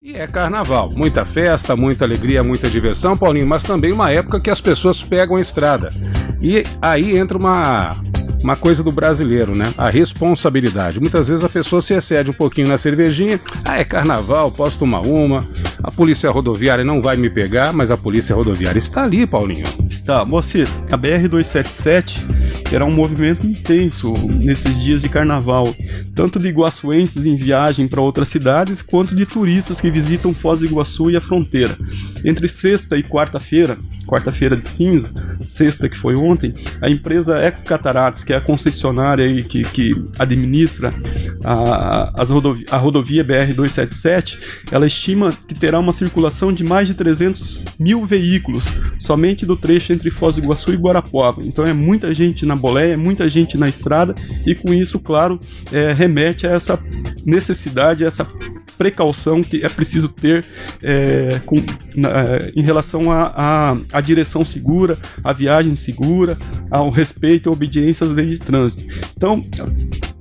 E é carnaval, muita festa, muita alegria, muita diversão, Paulinho, mas também uma época que as pessoas pegam a estrada. E aí entra uma coisa do brasileiro, né? A responsabilidade. Muitas vezes a pessoa se excede um pouquinho na cervejinha. É carnaval, posso tomar uma. A polícia rodoviária não vai me pegar, mas a polícia rodoviária está ali, Paulinho. Está. Moacir, a BR-277 era um movimento intenso nesses dias de carnaval, tanto de iguaçuenses em viagem para outras cidades, quanto de turistas que visitam Foz do Iguaçu e a fronteira. Entre sexta e quarta-feira de cinza, sexta que foi ontem, a empresa Eco Cataratas, que é a concessionária aí que administra a rodovia BR-277, ela estima que terá uma circulação de mais de 300 mil veículos, somente do trecho entre Foz do Iguaçu e Guarapuava. Então é muita gente na boleia, é muita gente na estrada, e com isso, claro, remete a essa necessidade, a essa precaução que é preciso ter em relação à direção segura, à viagem segura, ao respeito e à obediência às leis de trânsito. Então,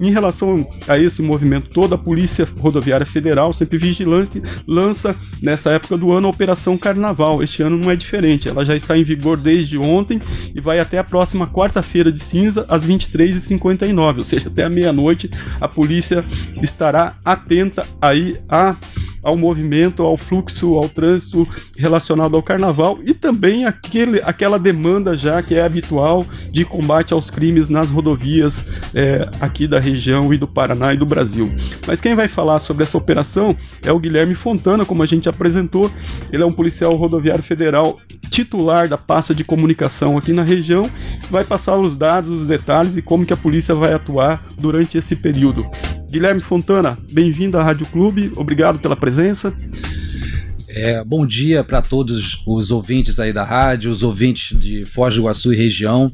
em relação a esse movimento todo, a Polícia Rodoviária Federal, sempre vigilante, lança nessa época do ano a Operação Carnaval. Este ano não é diferente, ela já está em vigor desde ontem e vai até a próxima quarta-feira de cinza, às 23h59, ou seja, até a meia-noite a polícia estará atenta aí ao movimento, ao fluxo, ao trânsito relacionado ao carnaval e também aquela demanda já que é habitual de combate aos crimes nas rodovias aqui da região e do Paraná e do Brasil. Mas quem vai falar sobre essa operação é o Guilherme Fontana, como a gente apresentou. Ele é um policial rodoviário federal titular da pasta de comunicação aqui na região, vai passar os dados, os detalhes e como que a polícia vai atuar durante esse período. Guilherme Fontana, bem-vindo à Rádio Clube, obrigado pela presença. Bom dia para todos os ouvintes aí da rádio, os ouvintes de Foz do Iguaçu e região.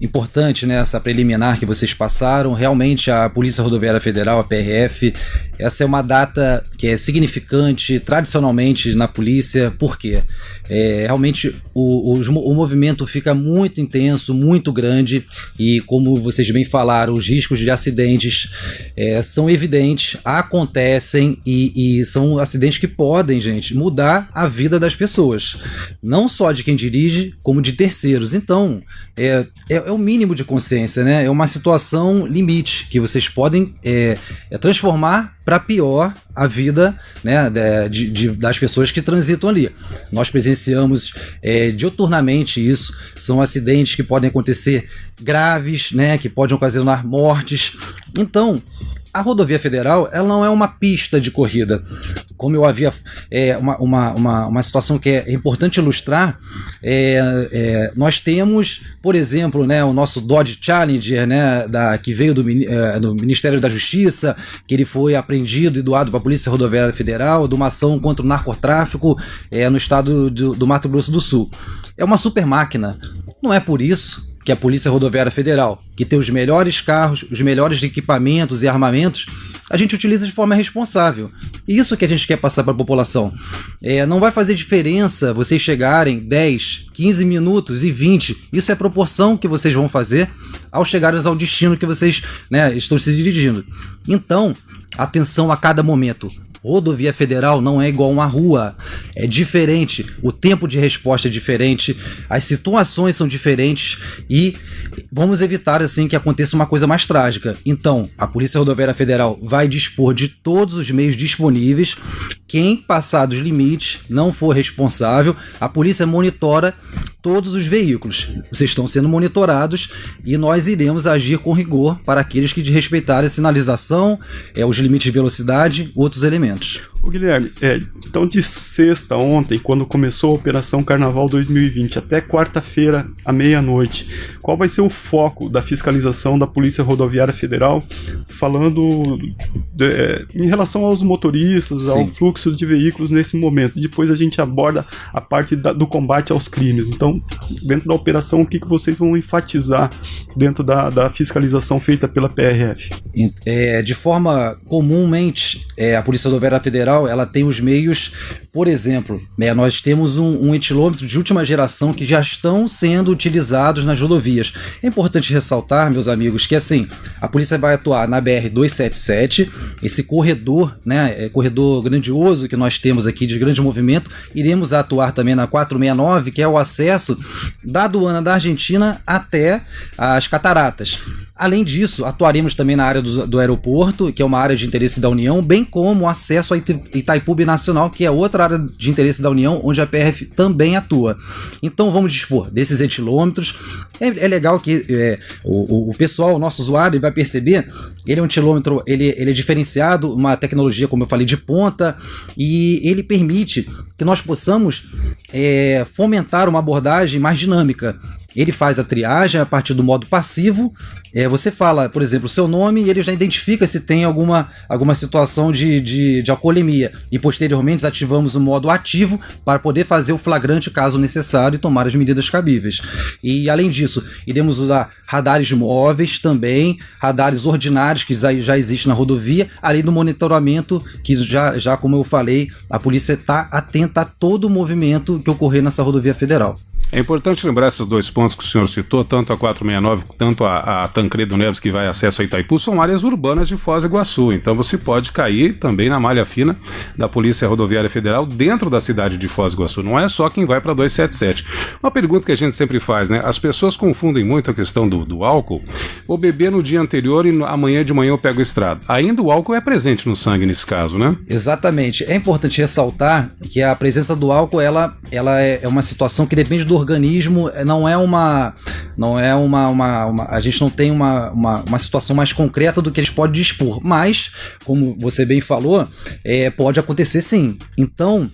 Importante, né, essa preliminar que vocês passaram. Realmente a Polícia Rodoviária Federal, a PRF, essa é uma data que é significante tradicionalmente na polícia, porque realmente o movimento fica muito intenso, muito grande, e como vocês bem falaram, os riscos de acidentes são evidentes, acontecem e são acidentes que podem, gente, mudar a vida das pessoas, não só de quem dirige, como de terceiros. Então, é o mínimo de consciência, né? É uma situação limite que vocês podem transformar para pior a vida, né, das pessoas que transitam ali. Nós presenciamos diuturnamente isso. São acidentes que podem acontecer graves, né, que podem ocasionar mortes. Então, a rodovia federal, ela não é uma pista de corrida. Como eu havia... uma situação que é importante ilustrar, nós temos, por exemplo, né, o nosso Dodge Challenger, né, que veio do Ministério da Justiça, que ele foi apreendido e doado para a Polícia Rodoviária Federal, de uma ação contra o narcotráfico no estado do Mato Grosso do Sul. É uma super máquina. Não é por isso que a Polícia Rodoviária Federal, que tem os melhores carros, os melhores equipamentos e armamentos, a gente utiliza de forma responsável. Isso que a gente quer passar para a população. Não vai fazer diferença vocês chegarem 10, 15 minutos e 20. Isso é a proporção que vocês vão fazer ao chegarem ao destino que vocês, né, estão se dirigindo. Então, atenção a cada momento. Rodovia Federal não é igual uma rua, é diferente, o tempo de resposta é diferente, as situações são diferentes e vamos evitar assim que aconteça uma coisa mais trágica. Então, a Polícia Rodoviária Federal vai dispor de todos os meios disponíveis. Quem passar dos limites, não for responsável, a polícia monitora todos os veículos. Vocês estão sendo monitorados e nós iremos agir com rigor para aqueles que desrespeitarem a sinalização, os limites de velocidade, outros elementos. Ô Guilherme, então de sexta ontem, quando começou a Operação Carnaval 2020, até quarta-feira à meia-noite, qual vai ser o foco da fiscalização da Polícia Rodoviária Federal, falando em relação aos motoristas, ao fluxo de veículos nesse momento? Depois a gente aborda a parte do combate aos crimes. Então, dentro da operação, o que vocês vão enfatizar dentro da fiscalização feita pela PRF? De forma comumente, a Polícia Rodoviária Federal Federal, ela tem os meios, por exemplo, né, nós temos um etilômetro de última geração que já estão sendo utilizados nas rodovias. É importante ressaltar, meus amigos, que assim, a polícia vai atuar na BR-277, esse corredor, né, corredor grandioso que nós temos aqui de grande movimento, iremos atuar também na 469, que é o acesso da aduana da Argentina até as cataratas. Além disso, atuaremos também na área do aeroporto, que é uma área de interesse da União, bem como o acesso a Itaipu Binacional, que é outra área de interesse da União, onde a PRF também atua. Então vamos dispor desses etilômetros. É legal que o pessoal, o nosso usuário, vai perceber, ele é um etilômetro, ele é diferenciado, uma tecnologia, como eu falei, de ponta, e ele permite que nós possamos fomentar uma abordagem mais dinâmica. Ele faz a triagem a partir do modo passivo. Você fala, por exemplo, o seu nome e ele já identifica se tem alguma situação de alcoolemia. E posteriormente ativamos o modo ativo para poder fazer o flagrante caso necessário e tomar as medidas cabíveis. E além disso, iremos usar radares móveis também, radares ordinários que já existem na rodovia, além do monitoramento que já como eu falei, a polícia está atenta a todo o movimento que ocorrer nessa rodovia federal. É importante lembrar esses dois pontos que o senhor citou, tanto a 469 quanto a Tancredo Neves, que vai acesso a Itaipu, são áreas urbanas de Foz do Iguaçu. Então você pode cair também na malha fina da Polícia Rodoviária Federal dentro da cidade de Foz do Iguaçu. Não é só quem vai para 277. Uma pergunta que a gente sempre faz, né? As pessoas confundem muito a questão do álcool. Vou beber no dia anterior e amanhã de manhã eu pego a estrada. Ainda o álcool é presente no sangue nesse caso, né? Exatamente. É importante ressaltar que a presença do álcool ela é uma situação que depende do organismo, a gente não tem uma situação mais concreta do que eles podem dispor, mas, como você bem falou, pode acontecer sim. Então,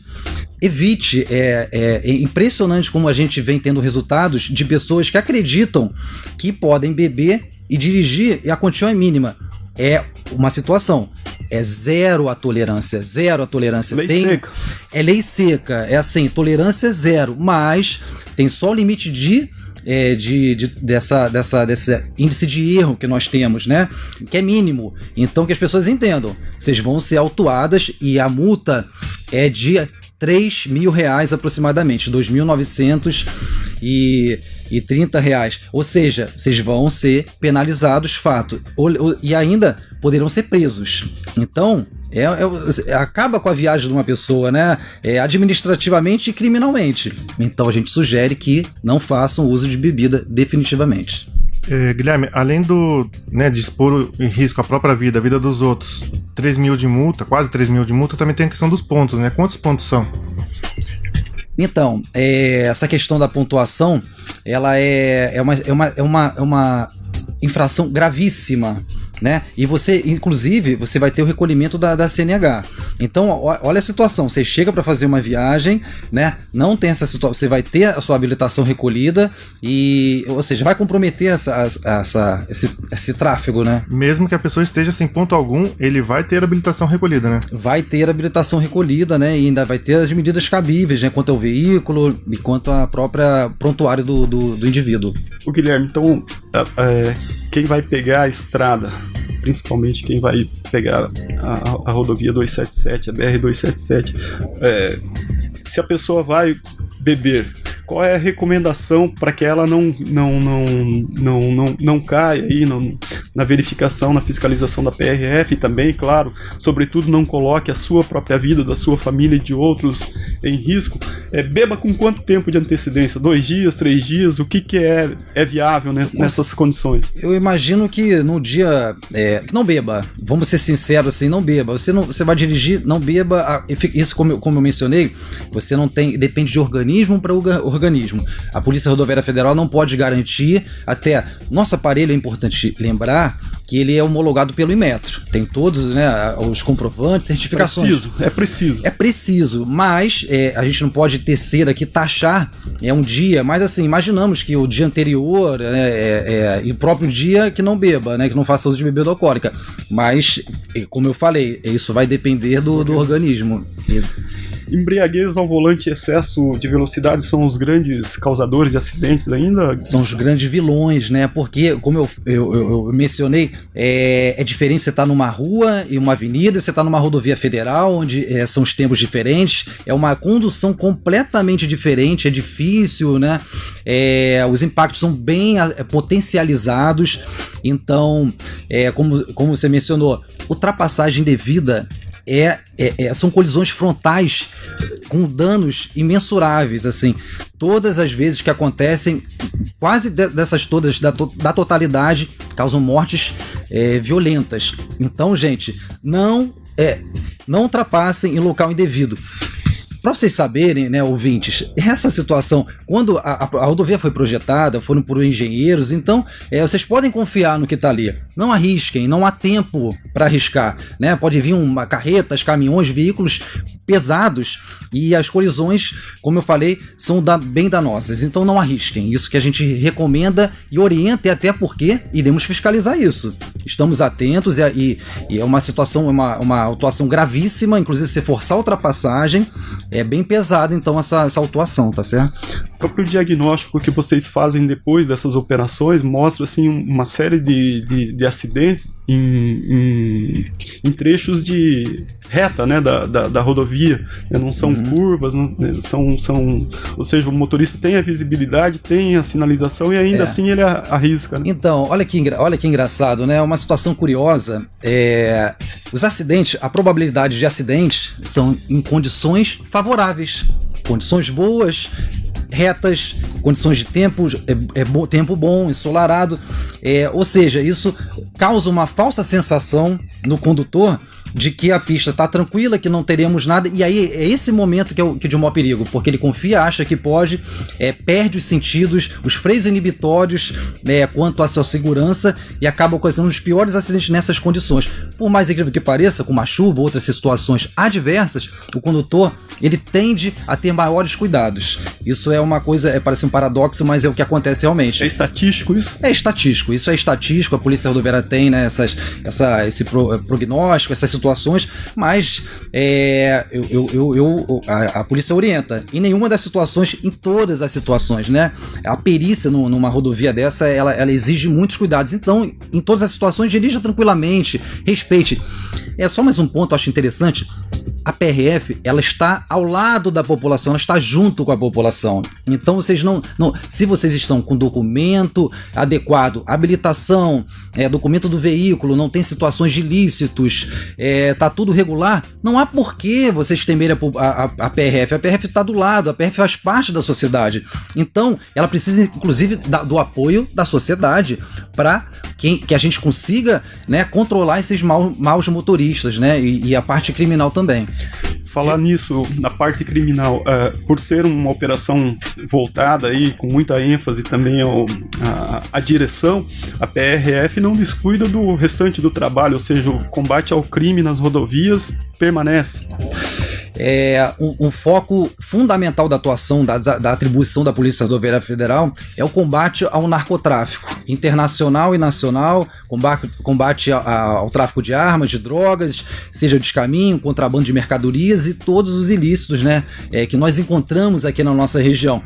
evite, é impressionante como a gente vem tendo resultados de pessoas que acreditam que podem beber e dirigir e a condição é mínima. É uma situação. É zero a tolerância. Lei seca. É lei seca. É assim, tolerância é zero. Mas tem só o limite desse índice de erro que nós temos, né? Que é mínimo. Então que as pessoas entendam. Vocês vão ser autuadas e a multa é de R$3.000 aproximadamente, R$2.930. Ou seja, vocês vão ser penalizados, fato. E ainda poderão ser presos. Então, acaba com a viagem de uma pessoa, né? Administrativamente e criminalmente. Então a gente sugere que não façam uso de bebida definitivamente. Guilherme, além de expor em risco a própria vida, a vida dos outros, 3 mil de multa, quase 3 mil de multa, também tem a questão dos pontos, né? Quantos pontos são? Então, essa questão da pontuação, ela é uma infração gravíssima, né? E você, inclusive, você vai ter o recolhimento da CNH. Então, olha a situação, você chega para fazer uma viagem, né? Não tem essa situação, você vai ter a sua habilitação recolhida ou seja, vai comprometer esse tráfego, né? Mesmo que a pessoa esteja sem ponto algum, ele vai ter a habilitação recolhida, né? Vai ter a habilitação recolhida, né? E ainda vai ter as medidas cabíveis, né? Quanto ao veículo e quanto à própria prontuário do indivíduo. O Guilherme, então, quem vai pegar a estrada, principalmente quem vai pegar a rodovia 277, a BR-277, se a pessoa vai beber, qual é a recomendação para que ela não caia aí na verificação, na fiscalização da PRF e também, claro, sobretudo não coloque a sua própria vida, da sua família e de outros em risco? Beba com quanto tempo de antecedência? 2 dias, 3 dias? O que é viável nessas condições? Eu imagino que no dia... não beba. Vamos ser sinceros assim, não beba. Você vai dirigir, não beba. Isso, como eu mencionei, você não tem... Depende de organismo para organismo. A Polícia Rodoviária Federal não pode garantir, até nosso aparelho, é importante lembrar que ele é homologado pelo Inmetro. Tem todos, né, os comprovantes, certificações. É preciso, mas a gente não pode tecer aqui, taxar um dia, mas assim, imaginamos que o dia anterior e o próprio dia que não beba, né, que não faça uso de bebida alcoólica. Mas, como eu falei, isso vai depender do organismo. embriaguez ao volante e excesso de velocidade são os grandes causadores de acidentes ainda? São os grandes vilões, né? Porque, como eu mencionei, é diferente você estar numa rua e uma avenida, e você está numa rodovia federal, onde são os tempos diferentes, é uma condução completamente diferente, é difícil, né? Os impactos são bem potencializados. Então, como você mencionou, ultrapassagem indevida são colisões frontais com danos imensuráveis, assim. Todas as vezes que acontecem, quase dessas todas, da totalidade, causam mortes violentas. Então, gente, não ultrapassem em local indevido. Para vocês saberem, né, ouvintes, essa situação, quando a rodovia foi projetada, foram por engenheiros, então vocês podem confiar no que está ali. Não arrisquem, não há tempo para arriscar, né? Pode vir uma carretas, caminhões, veículos pesados, e as colisões, como eu falei, são bem danosas. Então não arrisquem. Isso que a gente recomenda e orienta, e até porque iremos fiscalizar isso. Estamos atentos e é uma situação, uma autuação gravíssima, inclusive se forçar a ultrapassagem, é bem pesada, então, essa autuação, tá certo? O próprio diagnóstico que vocês fazem depois dessas operações mostra, assim, uma série de acidentes em trechos de reta, né, da rodovia. Não são curvas, ou seja, o motorista tem a visibilidade, tem a sinalização e ainda assim ele arrisca, né? Então, olha que engraçado, né? Uma situação curiosa. Os acidentes, a probabilidade de acidentes são em condições favoráveis, condições boas, retas, condições de tempo, tempo bom, ensolarado, ou seja, isso causa uma falsa sensação no condutor de que a pista está tranquila, que não teremos nada, e aí é esse momento que é de maior perigo, porque ele confia, acha que pode, perde os sentidos, os freios inibitórios, quanto à sua segurança, e acaba ocasionando os piores acidentes nessas condições. Por mais incrível que pareça, com uma chuva, outras situações adversas, o condutor, ele tende a ter maiores cuidados. Isso é uma coisa, parece um paradoxo, mas é o que acontece realmente. É estatístico isso? É estatístico, isso é estatístico, a Polícia Rodoviária tem, né, esse prognóstico, essas situações, mas a polícia orienta em nenhuma das situações, em todas as situações, né? A perícia numa rodovia dessa, ela exige muitos cuidados. Então, em todas as situações, dirija tranquilamente, respeite. Só mais um ponto, eu acho interessante. A PRF, ela está ao lado da população, ela está junto com a população. Então, vocês se vocês estão com documento adequado, habilitação, documento do veículo, não tem situações de ilícitos, tá tudo regular, não há por que vocês temerem a PRF. A PRF está do lado, a PRF faz parte da sociedade. Então, ela precisa, inclusive, do apoio da sociedade para que a gente consiga, né, controlar esses maus motoristas, né, e a parte criminal também. Falar nisso, na parte criminal, por ser uma operação voltada aí, com muita ênfase também à direção, a PRF não descuida do restante do trabalho, ou seja, o combate ao crime nas rodovias permanece. Um foco fundamental da atuação, da atribuição da Polícia Rodoviária Federal é o combate ao narcotráfico internacional e nacional, combate ao tráfico de armas, de drogas, seja o descaminho, contrabando de mercadorias e todos os ilícitos, né, que nós encontramos aqui na nossa região.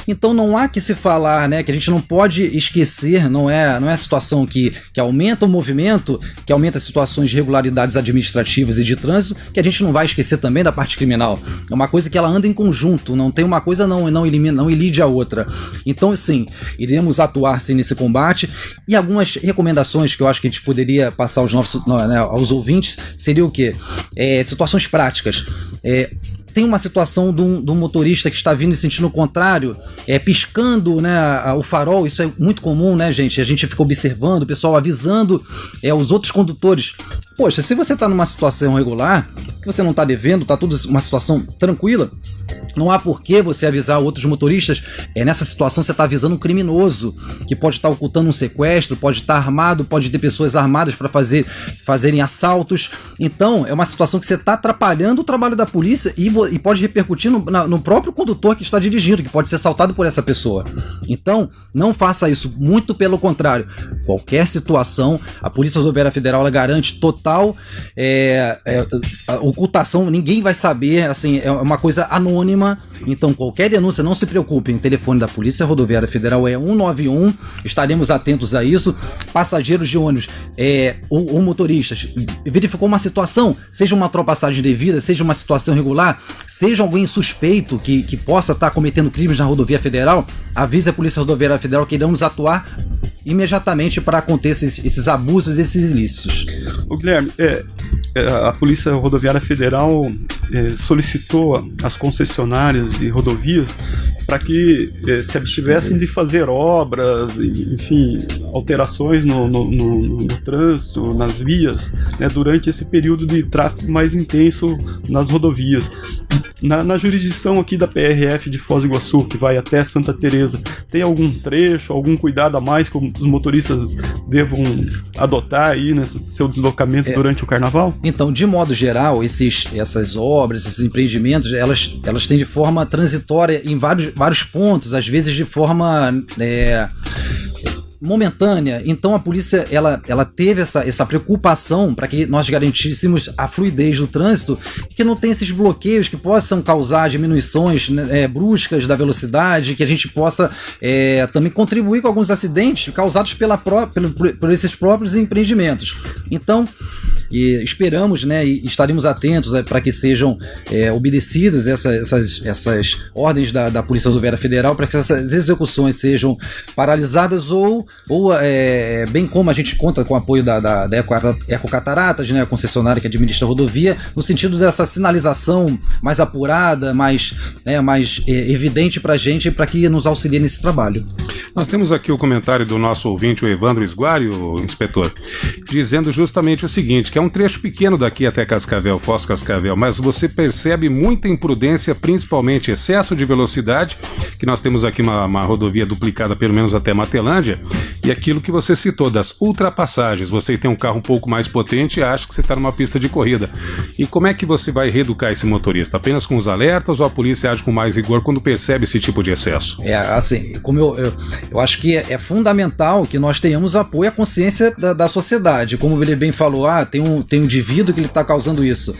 Então não há que se falar, né, que a gente não pode esquecer, não é a situação que aumenta o movimento, que aumenta as situações de irregularidades administrativas e de trânsito, que a gente não vai esquecer também da parte criminal. É uma coisa que ela anda em conjunto, não tem uma coisa não ilide a outra. Então, sim, iremos atuar sim nesse combate, e algumas recomendações que eu acho que a gente poderia passar aos ouvintes seria o quê? Situações práticas. Tem uma situação de um motorista que está vindo em sentido contrário, piscando, né, o farol. Isso é muito comum, né, gente? A gente fica observando, o pessoal avisando os outros condutores. Poxa, se você está numa situação regular, que você não está devendo, está tudo uma situação tranquila, não há por que você avisar outros motoristas. Nessa situação você está avisando um criminoso que pode estar ocultando um sequestro, pode estar armado, pode ter pessoas armadas para fazerem assaltos. Então, é uma situação que você está atrapalhando o trabalho da polícia e pode repercutir no próprio condutor que está dirigindo, que pode ser assaltado por essa pessoa. Então, não faça isso, muito pelo contrário. Qualquer situação, a Polícia Rodoviária Federal ela garante total total ocultação, ninguém vai saber, assim, é uma coisa anônima. Então qualquer denúncia, não se preocupem, o telefone da Polícia Rodoviária Federal é 191, estaremos atentos a isso. Passageiros de ônibus ou motoristas, verificou uma situação, seja uma ultrapassagem devida, seja uma situação irregular, seja alguém suspeito que possa estar cometendo crimes na rodovia federal, avise a Polícia Rodoviária Federal que iremos atuar imediatamente para conter esses abusos, esses ilícitos. O Guilherme, a Polícia Rodoviária Federal solicitou às concessionárias e rodovias para que se abstivessem de fazer obras, enfim, alterações no trânsito, nas vias, né, durante esse período de tráfego mais intenso nas rodovias. Na jurisdição aqui da PRF de Foz do Iguaçu, que vai até Santa Teresa, tem algum trecho, algum cuidado a mais que os motoristas devam adotar aí nesse seu deslocamento durante o carnaval? Então, de modo geral, essas obras, esses empreendimentos, elas têm de forma transitória em vários pontos, às vezes de forma momentânea. Então a polícia ela teve essa preocupação para que nós garantíssemos a fluidez do trânsito, que não tem esses bloqueios que possam causar diminuições bruscas da velocidade, que a gente possa também contribuir com alguns acidentes causados por esses próprios empreendimentos. Então esperamos, né, e estaremos atentos para que sejam obedecidas essas ordens da Polícia Rodoviária Federal, para que essas execuções sejam paralisadas ou bem como a gente conta com o apoio da Ecocataratas, né, a concessionária que administra a rodovia, no sentido dessa sinalização mais apurada, mais evidente para a gente, para que nos auxilie nesse trabalho. Nós temos aqui o comentário do nosso ouvinte, o Evandro Esguari, o inspetor, dizendo justamente o seguinte, que é um trecho pequeno daqui até Cascavel, Foz Cascavel, mas você percebe muita imprudência, principalmente excesso de velocidade, que nós temos aqui uma rodovia duplicada pelo menos até Matelândia, e aquilo que você citou das ultrapassagens. Você tem um carro um pouco mais potente e acha que você está numa pista de corrida. E como é que você vai reeducar esse motorista? Apenas com os alertas ou a polícia age com mais rigor quando percebe esse tipo de excesso? Assim, como eu acho que é fundamental que nós tenhamos apoio à consciência da sociedade. Como ele bem falou, tem um indivíduo que ele está causando isso.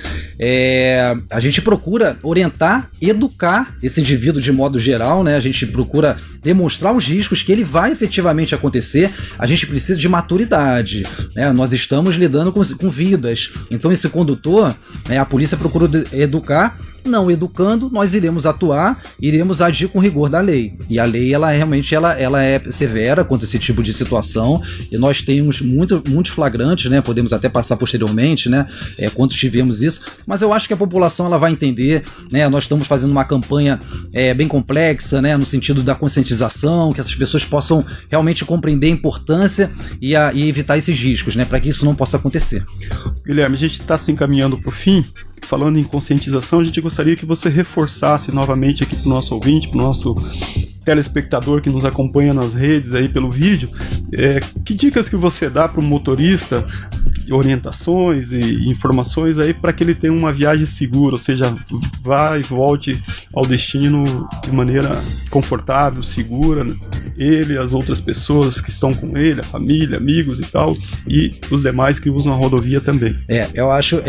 A gente procura orientar, educar esse indivíduo de modo geral, né? A gente procura demonstrar os riscos que ele vai efetivamente acontecer. A gente precisa de maturidade, né? Nós estamos lidando com vidas. Então esse condutor, né, a polícia procura educar. Não educando, nós iremos atuar, iremos agir com rigor da lei. E a lei, ela realmente é severa contra esse tipo de situação, e nós temos muitos flagrantes, né? Podemos até passar posteriormente, né? Quando tivemos isso, mas eu acho que a população ela vai entender, né? Nós estamos fazendo uma campanha bem complexa, né? No sentido da conscientização, que essas pessoas possam realmente compreender a importância e evitar esses riscos, né? Para que isso não possa acontecer. Guilherme, a gente está se encaminhando para o fim. Falando em conscientização, a gente gostaria que você reforçasse novamente aqui para o nosso ouvinte, para o nosso telespectador que nos acompanha nas redes aí pelo vídeo, que dicas que você dá para o motorista, orientações e informações aí para que ele tenha uma viagem segura, ou seja, vá e volte ao destino de maneira confortável, segura, né? Ele, as outras pessoas que estão com ele, a família, amigos e tal, e os demais que usam a rodovia também. Eu acho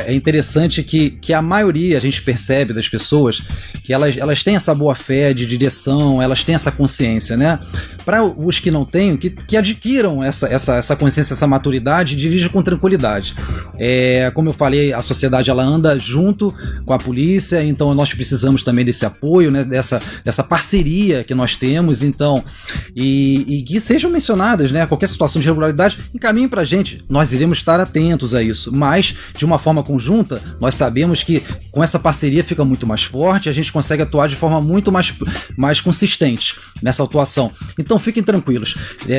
interessante que a maioria, a gente percebe das pessoas, que elas têm essa boa fé de direção, elas têm essa consciência, né? Para os que não têm, que adquiram essa consciência, essa maturidade, e dirijam com tranquilidade. Como eu falei, a sociedade ela anda junto com a polícia, então nós precisamos também desse apoio, né? Dessa parceria que nós temos, então, e que sejam mencionadas, né? Qualquer situação de irregularidade, encaminhem pra gente, nós iremos estar atentos a isso, mas de uma forma conjunta, nós sabemos que com essa parceria fica muito mais forte, a gente consegue atuar de forma muito mais consistente nessa atuação. Então fiquem tranquilos,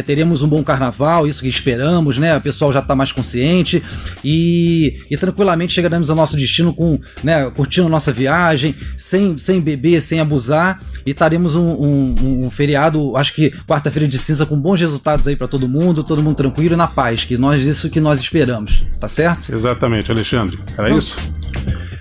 teremos um bom carnaval, isso que esperamos, né? O pessoal já está mais consciente e tranquilamente chegaremos ao nosso destino curtindo a nossa viagem, sem beber, sem abusar, e estaremos um feriado, acho que quarta-feira de cinza, com bons resultados aí para todo mundo tranquilo e na paz, isso que nós esperamos, tá certo? Exatamente, Alexandre, era isso?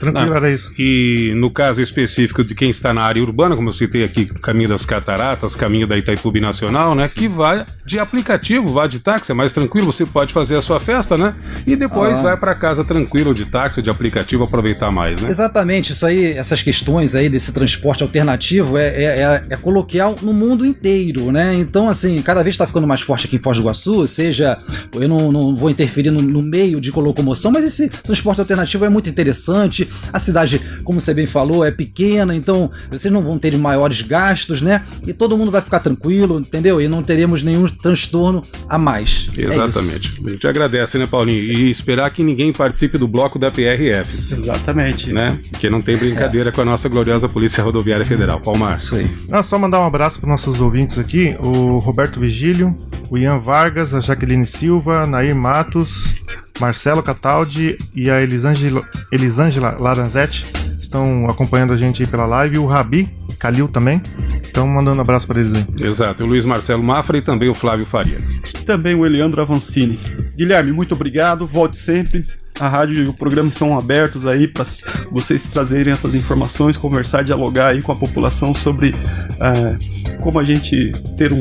Tranquilo, era isso. E no caso específico de quem está na área urbana, como eu citei aqui, caminho das Cataratas, caminho da Itaipu Nacional, né? Sim. Que vai de aplicativo, vai de táxi, é mais tranquilo, você pode fazer a sua festa, né? E depois vai para casa tranquilo de táxi ou de aplicativo, aproveitar mais, né? Exatamente, isso aí, essas questões aí desse transporte alternativo é coloquial no mundo inteiro, né? Então, assim, cada vez está ficando mais forte aqui em Foz do Iguaçu, seja, eu não vou interferir no meio de locomoção, mas esse transporte alternativo é muito interessante. A cidade, como você bem falou, é pequena, então vocês não vão ter maiores gastos, né? E todo mundo vai ficar tranquilo, entendeu? E não teremos nenhum transtorno a mais. Exatamente. A gente agradece, né, Paulinho? E esperar que ninguém participe do bloco da PRF. Exatamente. Né? Porque não tem brincadeira com a nossa gloriosa Polícia Rodoviária Federal. Palmar. Isso aí. Só mandar um abraço para os nossos ouvintes aqui, o Roberto Vigílio, o Ian Vargas, a Jaqueline Silva, Nair Matos, Marcelo Cataldi e a Elisângela Laranzetti estão acompanhando a gente aí pela live, o Rabi Calil também. Então, mandando um abraço para eles aí. Exato, o Luiz Marcelo Mafra e também o Flávio Faria. E também o Eliandro Avancini. Guilherme, muito obrigado, volte sempre. A rádio e o programa são abertos aí para vocês trazerem essas informações, conversar, dialogar aí com a população sobre como a gente ter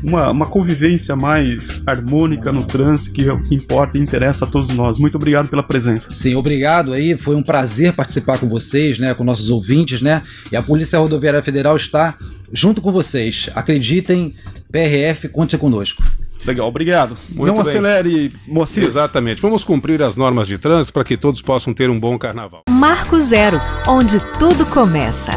uma convivência mais harmônica no trânsito, que é o que importa e interessa a todos nós. Muito obrigado pela presença. Sim, obrigado aí, foi um prazer participar com vocês, né, com nossos ouvintes, né, e a Polícia Rodoviária Federal está junto com vocês. Acreditem, PRF, conte conosco. Legal, obrigado. Muito Não bem. acelere, Moacir. Exatamente. Vamos cumprir as normas de trânsito para que todos possam ter um bom carnaval. Marco Zero, onde tudo começa.